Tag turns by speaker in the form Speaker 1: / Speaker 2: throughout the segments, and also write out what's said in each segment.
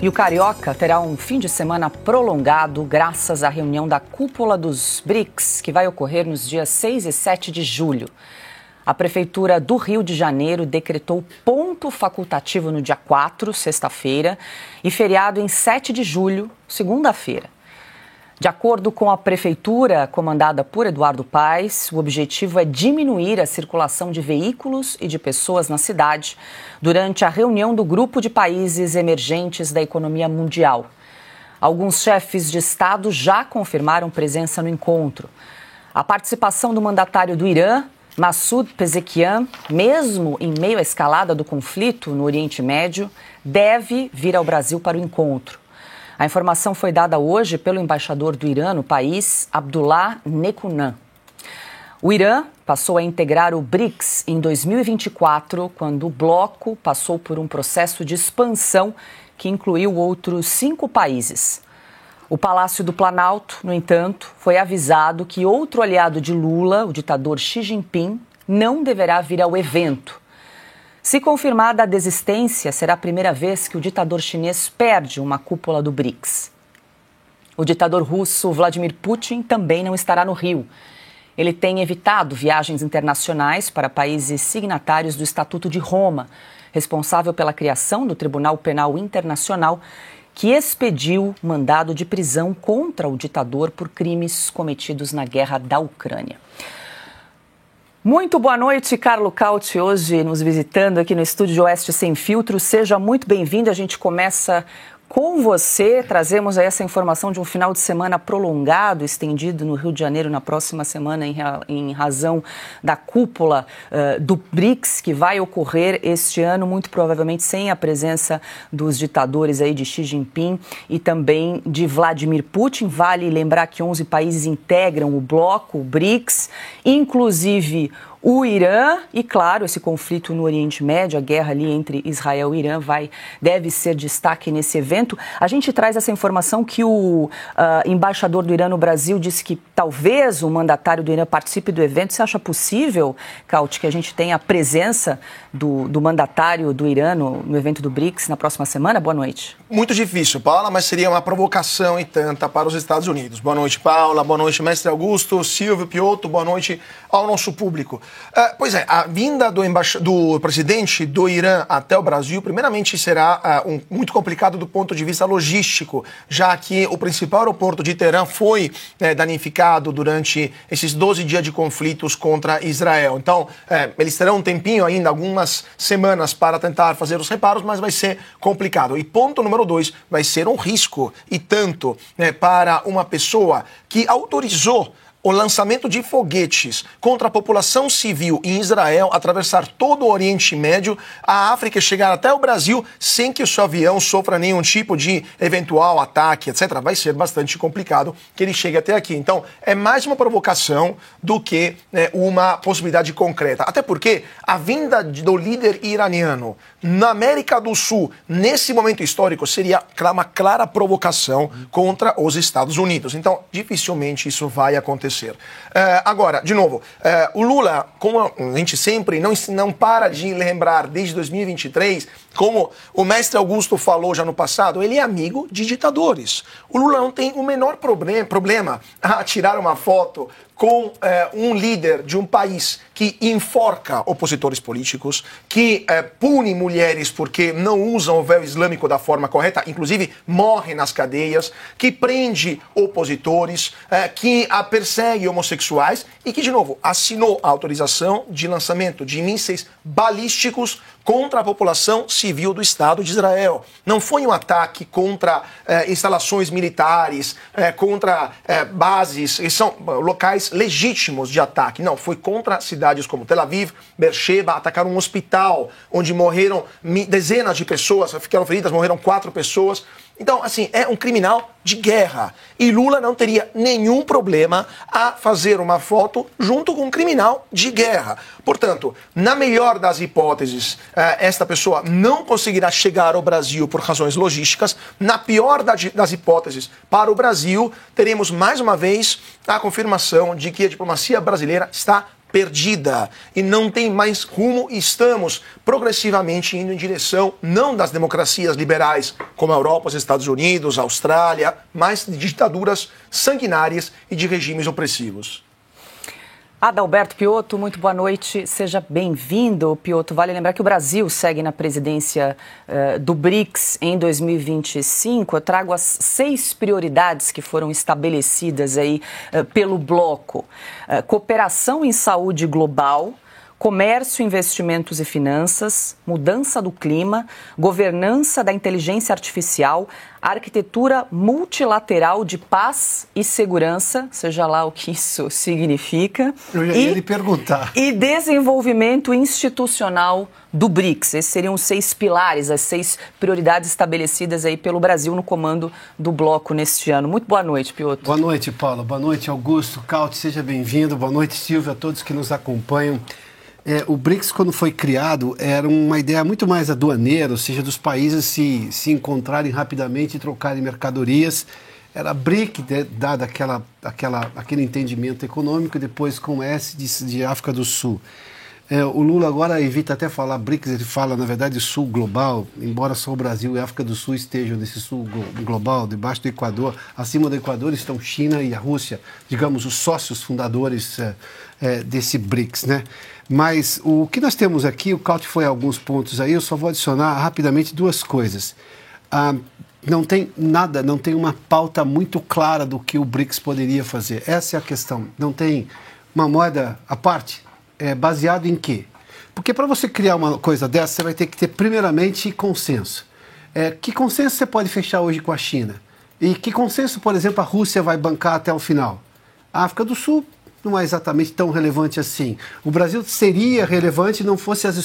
Speaker 1: E o Carioca terá um fim de semana prolongado graças à reunião da cúpula dos BRICS, que vai ocorrer nos dias 6 e 7 de julho. A Prefeitura do Rio de Janeiro decretou ponto facultativo no dia 4, sexta-feira, e feriado em 7 de julho, segunda-feira. De acordo com a Prefeitura, comandada por Eduardo Paes, o objetivo é diminuir a circulação de veículos e de pessoas na cidade durante a reunião do Grupo de Países Emergentes da Economia Mundial. Alguns chefes de Estado já confirmaram presença no encontro. A participação do mandatário do Irã, Massoud Pezeshkian, mesmo em meio à escalada do conflito no Oriente Médio, deve vir ao Brasil para o encontro. A informação foi dada hoje pelo embaixador do Irã no país, Abdullah Nekunan. O Irã passou a integrar o BRICS em 2024, quando o bloco passou por um processo de expansão que incluiu outros 5 países. O Palácio do Planalto, no entanto, foi avisado que outro aliado de Lula, o ditador Xi Jinping, não deverá vir ao evento. Se confirmada a desistência, será a primeira vez que o ditador chinês perde uma cúpula do BRICS. O ditador russo Vladimir Putin também não estará no Rio. Ele tem evitado viagens internacionais para países signatários do Estatuto de Roma, responsável pela criação do Tribunal Penal Internacional, que expediu mandado de prisão contra o ditador por crimes cometidos na guerra da Ucrânia. Muito boa noite, Carlo Cauti, hoje nos visitando aqui no estúdio de Oeste Sem Filtro. Seja muito bem-vindo. A gente começa com você. Trazemos aí essa informação de um final de semana prolongado, estendido no Rio de Janeiro na próxima semana em razão da cúpula do BRICS, que vai ocorrer este ano, muito provavelmente sem a presença dos ditadores aí de Xi Jinping e também de Vladimir Putin. Vale lembrar que 11 países integram o bloco, o BRICS, inclusive o Irã e, claro, esse conflito no Oriente Médio, a guerra ali entre Israel e Irã deve ser destaque nesse evento. A gente traz essa informação que o embaixador do Irã no Brasil disse que talvez o mandatário do Irã participe do evento. Você acha possível, Cauti, que a gente tenha a presença do mandatário do Irã no evento do BRICS na próxima semana? Boa noite.
Speaker 2: Muito difícil, Paula, mas seria uma provocação e tanta para os Estados Unidos. Boa noite, Paula. Boa noite, mestre Augusto, Silvio, Piotto. Boa noite ao nosso público. Pois é, a vinda do presidente do Irã até o Brasil, primeiramente, será muito complicado do ponto de vista logístico, já que o principal aeroporto de Teherã foi danificado durante esses 12 dias de conflitos contra Israel. Então, eles terão um tempinho ainda, algumas semanas, para tentar fazer os reparos, mas vai ser complicado. E ponto número 2, vai ser um risco, e tanto, para uma pessoa que autorizou o lançamento de foguetes contra a população civil em Israel, atravessar todo o Oriente Médio, a África, chegar até o Brasil sem que o seu avião sofra nenhum tipo de eventual ataque, etc. Vai ser bastante complicado que ele chegue até aqui. Então, é mais uma provocação do que uma possibilidade concreta. Até porque a vinda do líder iraniano na América do Sul, nesse momento histórico, seria uma clara provocação contra os Estados Unidos. Então, dificilmente isso vai acontecer. Agora, de novo, o Lula, como a gente sempre não para de lembrar desde 2023, como o mestre Augusto falou já no passado, ele é amigo de ditadores. O Lula não tem o menor problema a tirar uma foto com um líder de um país que enforca opositores políticos, que pune mulheres porque não usam o véu islâmico da forma correta, inclusive morre nas cadeias, que prende opositores, que persegue homossexuais e que, de novo, assinou a autorização de lançamento de mísseis balísticos contra a população civil do Estado de Israel. Não foi um ataque contra instalações militares, contra bases, que são locais legítimos de ataque. Não, foi contra cidades como Tel Aviv, Beersheba, atacaram um hospital onde morreram dezenas de pessoas, ficaram feridas, morreram 4 pessoas. Então, assim, é um criminal de guerra. E Lula não teria nenhum problema a fazer uma foto junto com um criminal de guerra. Portanto, na melhor das hipóteses, esta pessoa não conseguirá chegar ao Brasil por razões logísticas. Na pior das hipóteses, para o Brasil, teremos mais uma vez a confirmação de que a diplomacia brasileira está perdida e não tem mais rumo. Estamos progressivamente indo em direção não das democracias liberais como a Europa, os Estados Unidos, a Austrália, mas de ditaduras sanguinárias e de regimes opressivos.
Speaker 1: Adalberto Piotto, muito boa noite, seja bem-vindo. Piotto, vale lembrar que o Brasil segue na presidência do BRICS em 2025. Eu trago as 6 prioridades que foram estabelecidas aí pelo bloco. Cooperação em saúde global, comércio, investimentos e finanças, mudança do clima, governança da inteligência artificial, arquitetura multilateral de paz e segurança, seja lá o que isso significa.
Speaker 3: Eu ia lhe perguntar.
Speaker 1: E desenvolvimento institucional do BRICS. Esses seriam os 6 pilares, as 6 prioridades estabelecidas aí pelo Brasil no comando do bloco neste ano. Muito boa noite, Piotto.
Speaker 3: Boa noite, Paula. Boa noite, Augusto. Cauti, seja bem-vindo. Boa noite, Silvia, a todos que nos acompanham. O BRICS, quando foi criado, era uma ideia muito mais aduaneira, ou seja, dos países se encontrarem rapidamente e trocarem mercadorias. Era BRIC, dado aquele entendimento econômico, e depois com S de África do Sul. O Lula agora evita até falar BRICS, ele fala, na verdade, Sul Global, embora só o Brasil e a África do Sul estejam nesse Sul Global, debaixo do Equador. Acima do Equador estão China e a Rússia, digamos, os sócios fundadores desse BRICS, né? Mas o que nós temos aqui, o Cauti foi a alguns pontos aí, eu só vou adicionar rapidamente 2 coisas. Não tem nada, não tem uma pauta muito clara do que o BRICS poderia fazer. Essa é a questão. Não tem uma moeda à parte. Baseado em quê? Porque para você criar uma coisa dessa, você vai ter que ter primeiramente consenso. Que consenso você pode fechar hoje com a China? E que consenso, por exemplo, a Rússia vai bancar até o final? A África do Sul não é exatamente tão relevante assim. O Brasil seria relevante não fossem as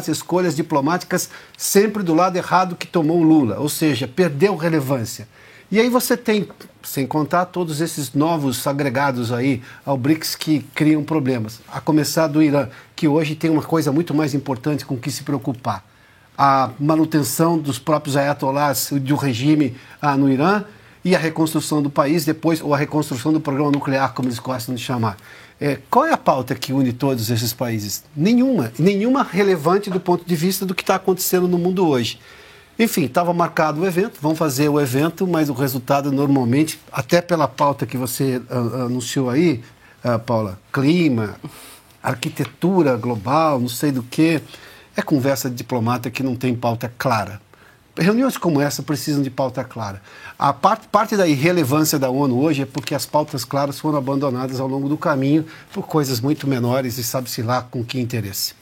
Speaker 3: escolhas diplomáticas sempre do lado errado que tomou o Lula, ou seja, perdeu relevância. E aí você tem, sem contar todos esses novos agregados aí ao BRICS que criam problemas, a começar do Irã, que hoje tem uma coisa muito mais importante com que se preocupar. A manutenção dos próprios ayatollahs do regime no Irã, e a reconstrução do país depois, ou a reconstrução do programa nuclear, como eles gostam de chamar. Qual é a pauta que une todos esses países? Nenhuma relevante do ponto de vista do que está acontecendo no mundo hoje. Enfim, estava marcado o evento, vão fazer o evento, mas o resultado normalmente, até pela pauta que você anunciou aí, Paula, clima, arquitetura global, não sei do que, é conversa de diplomata que não tem pauta clara. Reuniões como essa precisam de pauta clara. A parte da irrelevância da ONU hoje é porque as pautas claras foram abandonadas ao longo do caminho por coisas muito menores e sabe-se lá com que interesse.